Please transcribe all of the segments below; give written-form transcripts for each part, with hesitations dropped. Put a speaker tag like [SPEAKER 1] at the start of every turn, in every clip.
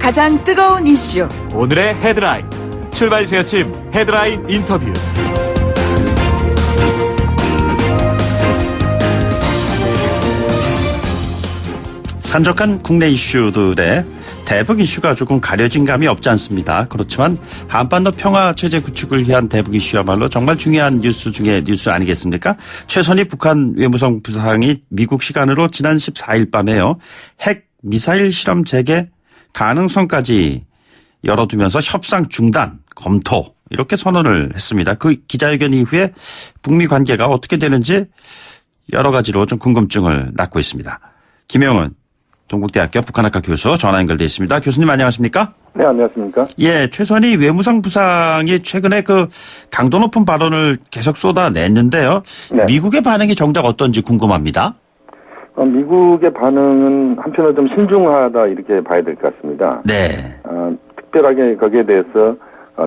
[SPEAKER 1] 가장 뜨거운 이슈.
[SPEAKER 2] 오늘의 헤드라인. 출발 새아침 헤드라인 인터뷰.
[SPEAKER 3] 산적한 국내 이슈들의 대북 이슈가 조금 가려진 감이 없지 않습니다. 그렇지만 한반도 평화 체제 구축을 위한 대북 이슈야말로 정말 중요한 뉴스 중에 뉴스 아니겠습니까? 최선희 북한 외무성 부상이 미국 시간으로 지난 14일 밤에요. 핵 미사일 실험 재개 가능성까지 열어두면서 협상 중단, 검토 이렇게 선언을 했습니다. 그 기자회견 이후에 북미 관계가 어떻게 되는지 여러 가지로 좀 궁금증을 낳고 있습니다. 김영은 동국대학교 북한학과 교수 전화 연결돼 있습니다. 교수님 안녕하십니까?
[SPEAKER 4] 네, 안녕하십니까?
[SPEAKER 3] 예, 최선희 외무성 부상이 최근에 그 강도 높은 발언을 계속 쏟아냈는데요. 네. 미국의 반응이 정작 어떤지 궁금합니다.
[SPEAKER 4] 미국의 반응은 한편으로 좀 신중하다 이렇게 봐야 될 것 같습니다.
[SPEAKER 3] 네.
[SPEAKER 4] 특별하게 거기에 대해서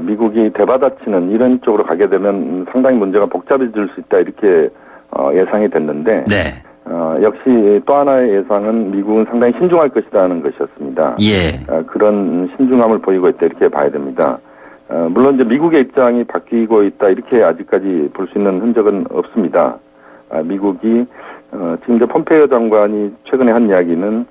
[SPEAKER 4] 미국이 대받아치는 이런 쪽으로 가게 되면 상당히 문제가 복잡해질 수 있다 이렇게 예상이 됐는데. 네. 역시 또 하나의 예상은 미국은 상당히 신중할 것이라는 것이었습니다.
[SPEAKER 3] 예.
[SPEAKER 4] 그런 신중함을 보이고 있다 이렇게 봐야 됩니다. 물론 이제 미국의 입장이 바뀌고 있다 이렇게 아직까지 볼 수 있는 흔적은 없습니다. 미국이 지금 이제 폼페이오 장관이 최근에 한 이야기는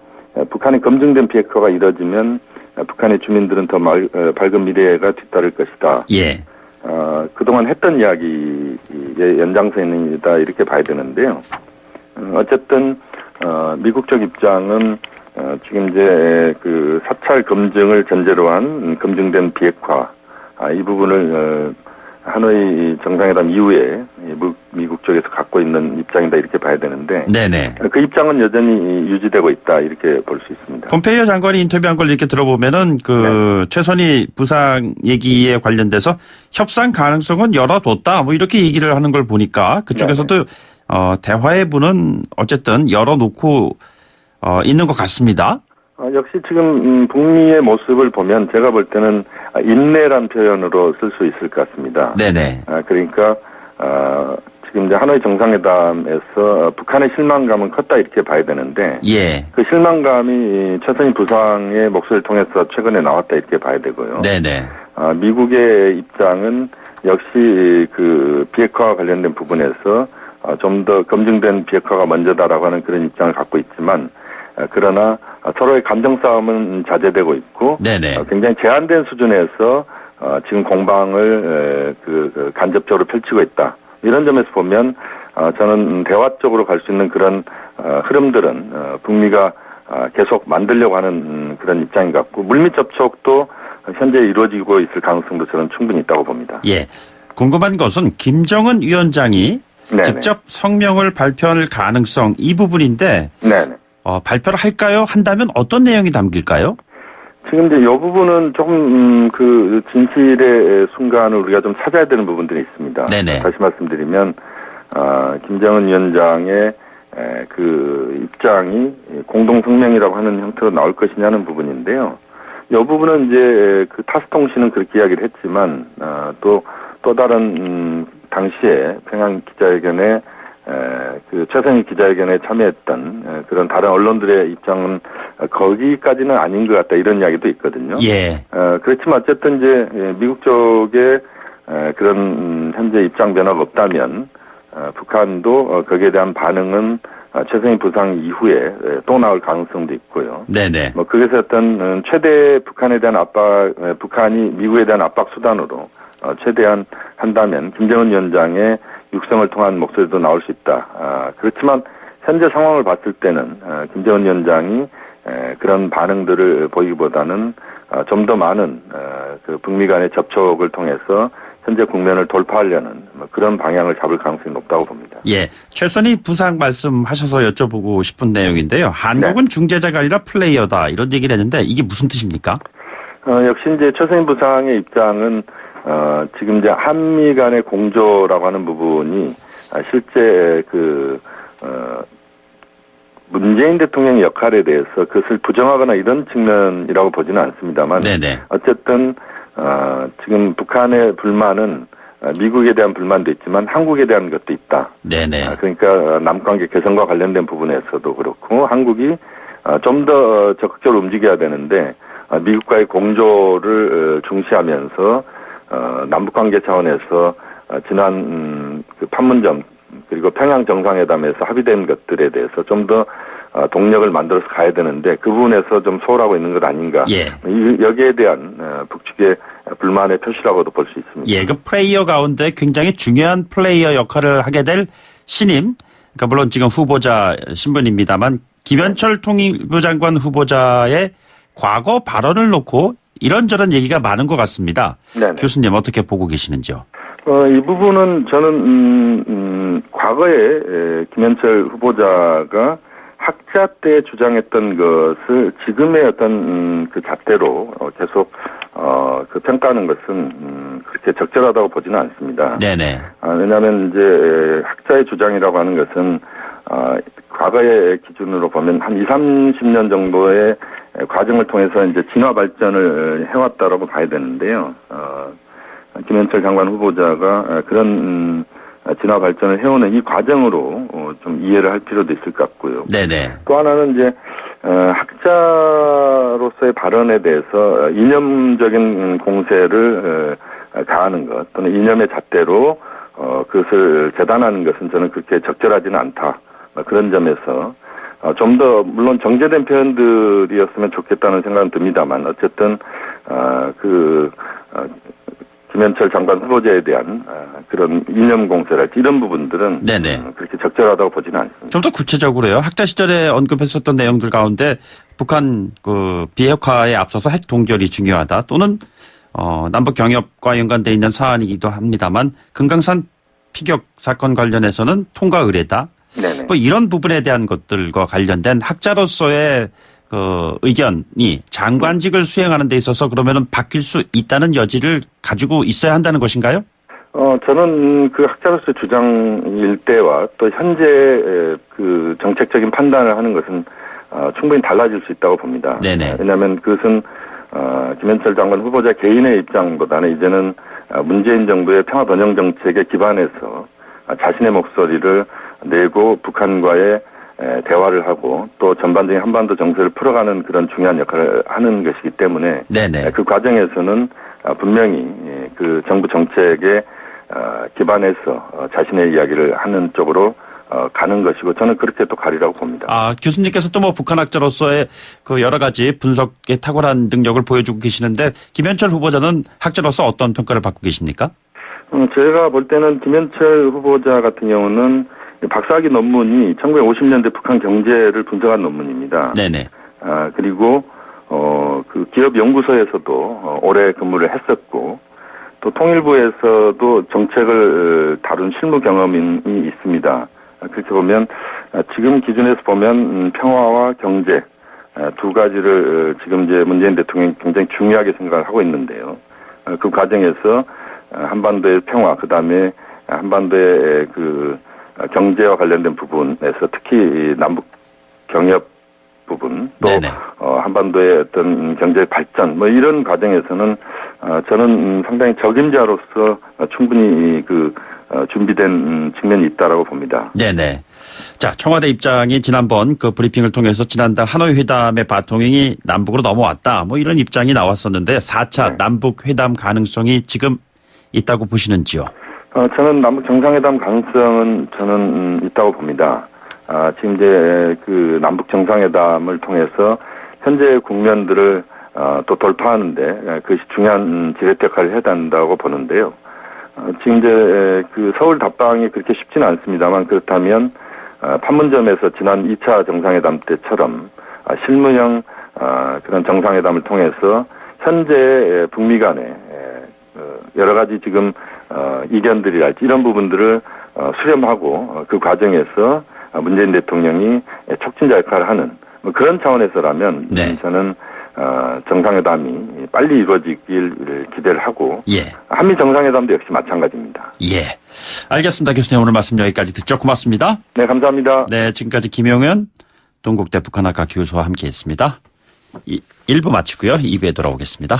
[SPEAKER 4] 북한의 검증된 비핵화가 이뤄지면 북한의 주민들은 더 밝은 미래가 뒤따를 것이다.
[SPEAKER 3] 예.
[SPEAKER 4] 그동안 했던 이야기의 연장선이다 이렇게 봐야 되는데요. 어쨌든 미국 쪽 입장은 지금 이제 그 사찰 검증을 전제로 한 검증된 비핵화 이 부분을 하노이 정상회담 이후에 미국 쪽에서 갖고 있는 입장이다 이렇게 봐야 되는데 네네. 그 입장은 여전히 유지되고 있다 이렇게 볼 수 있습니다.
[SPEAKER 3] 폼페이오 장관이 인터뷰한 걸 이렇게 들어보면은 그 네. 최선희 부상 얘기에 관련돼서 협상 가능성은 열어뒀다 뭐 이렇게 얘기를 하는 걸 보니까 그쪽에서도 네네. 대화의 문은 어쨌든 열어놓고 있는 것 같습니다.
[SPEAKER 4] 역시 지금 북미의 모습을 보면 제가 볼 때는 인내란 표현으로 쓸 수 있을 것 같습니다. 네네. 그러니까 지금 이제 하노이 정상회담에서 북한의 실망감은 컸다 이렇게 봐야 되는데, 예. 그 실망감이 최선희 부상의 목소리를 통해서 최근에 나왔다 이렇게 봐야 되고요. 네네. 미국의 입장은 역시 그 비핵화와 관련된 부분에서 좀 더 검증된 비핵화가 먼저다라고 하는 그런 입장을 갖고 있지만 그러나 서로의 감정 싸움은 자제되고 있고 네네. 굉장히 제한된 수준에서 지금 공방을 그 간접적으로 펼치고 있다. 이런 점에서 보면 저는 대화 쪽으로 갈 수 있는 그런 흐름들은 북미가 계속 만들려고 하는 그런 입장인 것 같고 물밑 접촉도 현재 이루어지고 있을 가능성도 저는 충분히 있다고 봅니다.
[SPEAKER 3] 예. 궁금한 것은 김정은 위원장이 네네. 직접 성명을 발표할 가능성 이 부분인데 네네. 발표를 할까요? 한다면 어떤 내용이 담길까요?
[SPEAKER 4] 지금 이제 이 부분은 조금 그 진실의 순간을 우리가 좀 찾아야 되는 부분들이 있습니다. 네네. 다시 말씀드리면 김정은 위원장의 그 입장이 공동 성명이라고 하는 형태로 나올 것이냐는 부분인데요. 이 부분은 이제 그 타스통신은 그렇게 이야기를 했지만 또 다른 당시에 평양 기자회견에 그 최선희 기자회견에 참여했던 그런 다른 언론들의 입장은 거기까지는 아닌 것 같다 이런 이야기도 있거든요. 예. 그렇지만 어쨌든 이제 미국 쪽에 그런 현재 입장 변화가 없다면 북한도 거기에 대한 반응은 최선희 부상 이후에 또 나올 가능성도 있고요. 네네. 뭐 그래서 어떤 최대 북한에 대한 북한이 미국에 대한 압박 수단으로 최대한 한다면 김정은 위원장의 육성을 통한 목소리도 나올 수 있다. 그렇지만 현재 상황을 봤을 때는 김정은 위원장이 그런 반응들을 보이기보다는 좀 더 많은 그 북미 간의 접촉을 통해서 현재 국면을 돌파하려는 그런 방향을 잡을 가능성이 높다고 봅니다.
[SPEAKER 3] 예, 최선희 부상 말씀하셔서 여쭤보고 싶은 내용인데요. 한국은 네. 중재자가 아니라 플레이어다 이런 얘기를 했는데 이게 무슨 뜻입니까?
[SPEAKER 4] 역시 이제 최선희 부상의 입장은 지금 이제 한미 간의 공조라고 하는 부분이 실제 문재인 대통령의 역할에 대해서 그것을 부정하거나 이런 측면이라고 보지는 않습니다만 네네. 어쨌든 지금 북한의 불만은 미국에 대한 불만도 있지만 한국에 대한 것도 있다. 네네. 그러니까 남관계 개선과 관련된 부분에서도 그렇고 한국이 좀 더 적극적으로 움직여야 되는데 미국과의 공조를 중시하면서 남북관계 차원에서 지난 그 판문점 그리고 평양 정상회담에서 합의된 것들에 대해서 좀 더 동력을 만들어서 가야 되는데 그 부분에서 좀 소홀하고 있는 것 아닌가.
[SPEAKER 3] 예.
[SPEAKER 4] 여기에 대한 북측의 불만의 표시라고도 볼 수 있습니다.
[SPEAKER 3] 예, 그 플레이어 가운데 굉장히 중요한 플레이어 역할을 하게 될 신임, 그러니까 물론 지금 후보자 신분입니다만 김현철 통일부 장관 후보자의 과거 발언을 놓고 이런저런 얘기가 많은 것 같습니다. 네네. 교수님 어떻게 보고 계시는지요?
[SPEAKER 4] 이 부분은 저는 과거에 김현철 후보자가 학자 때 주장했던 것을 지금의 어떤 그 잣대로 계속 그 평가하는 것은 그렇게 적절하다고 보지는 않습니다.
[SPEAKER 3] 네네.
[SPEAKER 4] 왜냐하면 이제 학자의 주장이라고 하는 것은 과거의 기준으로 보면 한 20, 30년 정도의 과정을 통해서 이제 진화 발전을 해왔다라고 봐야 되는데요. 김현철 장관 후보자가 그런 진화 발전을 해오는 이 과정으로 좀 이해를 할 필요도 있을 것 같고요.
[SPEAKER 3] 네네.
[SPEAKER 4] 또 하나는 이제 학자로서의 발언에 대해서 이념적인 공세를 가하는 것 또는 이념의 잣대로 그것을 재단하는 것은 저는 그렇게 적절하지는 않다. 그런 점에서 좀 더 물론 정제된 표현들이었으면 좋겠다는 생각은 듭니다만 어쨌든 김현철 장관 후보자에 대한 그런 이념 공세랄지 이런 부분들은
[SPEAKER 3] 네네.
[SPEAKER 4] 그렇게 적절하다고 보지는 않습니다.
[SPEAKER 3] 좀 더 구체적으로요. 학자 시절에 언급했었던 내용들 가운데 북한 그 비핵화에 앞서서 핵 동결이 중요하다 또는 남북 경협과 연관되어 있는 사안이기도 합니다만 금강산 피격 사건 관련해서는 통과 의례다.
[SPEAKER 4] 네네.
[SPEAKER 3] 뭐 이런 부분에 대한 것들과 관련된 학자로서의 그 의견이 장관직을 수행하는 데 있어서 그러면은 바뀔 수 있다는 여지를 가지고 있어야 한다는 것인가요?
[SPEAKER 4] 저는 그 학자로서의 주장일 때와 또 현재 그 정책적인 판단을 하는 것은 충분히 달라질 수 있다고 봅니다.
[SPEAKER 3] 네네.
[SPEAKER 4] 왜냐하면 그것은 김현철 장관 후보자 개인의 입장보다는 이제는 문재인 정부의 평화 번영 정책에 기반해서 자신의 목소리를 내고 북한과의 대화를 하고 또 전반적인 한반도 정세를 풀어가는 그런 중요한 역할을 하는 것이기 때문에
[SPEAKER 3] 네네.
[SPEAKER 4] 그 과정에서는 분명히 그 정부 정책에 기반해서 자신의 이야기를 하는 쪽으로 가는 것이고 저는 그렇게 또 가리라고 봅니다.
[SPEAKER 3] 교수님께서 또 뭐 북한 학자로서의 그 여러 가지 분석에 탁월한 능력을 보여주고 계시는데 김현철 후보자는 학자로서 어떤 평가를 받고 계십니까?
[SPEAKER 4] 제가 볼 때는 김현철 후보자 같은 경우는 박사학위 논문이 1950년대 북한 경제를 분석한 논문입니다.
[SPEAKER 3] 네네.
[SPEAKER 4] 그리고 그 기업 연구소에서도 오래 근무를 했었고 또 통일부에서도 정책을 다룬 실무 경험이 있습니다. 그렇게 보면 지금 기준에서 보면 평화와 경제 두 가지를 지금 이제 문재인 대통령이 굉장히 중요하게 생각을 하고 있는데요. 그 과정에서 한반도의 평화, 그다음에 한반도의 그 경제와 관련된 부분에서 특히 남북 경협 부분 또 한반도의 어떤 경제 발전 뭐 이런 과정에서는 저는 상당히 적임자로서 충분히 그 준비된 측면이 있다라고 봅니다.
[SPEAKER 3] 네네. 자, 청와대 입장이 지난번 그 브리핑을 통해서 지난달 하노이 회담의 바통행이 남북으로 넘어왔다. 뭐 이런 입장이 나왔었는데 4차 남북 회담 가능성이 지금 있다고 보시는지요?
[SPEAKER 4] 저는 남북 정상회담 가능성은 저는 있다고 봅니다. 지금 이제 그 남북 정상회담을 통해서 현재 국면들을 또 돌파하는데 그것이 중요한 지렛대 역할을 해야 된다고 보는데요. 지금 이제 그 서울 답방이 그렇게 쉽지는 않습니다만 그렇다면 판문점에서 지난 2차 정상회담 때처럼 실무형 그런 정상회담을 통해서 현재 북미 간에 여러 가지 지금 이견들이랄지 이런 부분들을 수렴하고 그 과정에서 문재인 대통령이 촉진자 역할을 하는 뭐 그런 차원에서라면 저는 정상회담이 빨리 이루어지길 기대를 하고 한미 정상회담도 역시 마찬가지입니다.
[SPEAKER 3] 예, 알겠습니다. 교수님 오늘 말씀 여기까지 듣죠. 고맙습니다.
[SPEAKER 4] 네, 감사합니다.
[SPEAKER 3] 네, 지금까지 김용현 동국대 북한학과 교수와 함께했습니다. 1부 마치고요. 2부에 돌아오겠습니다.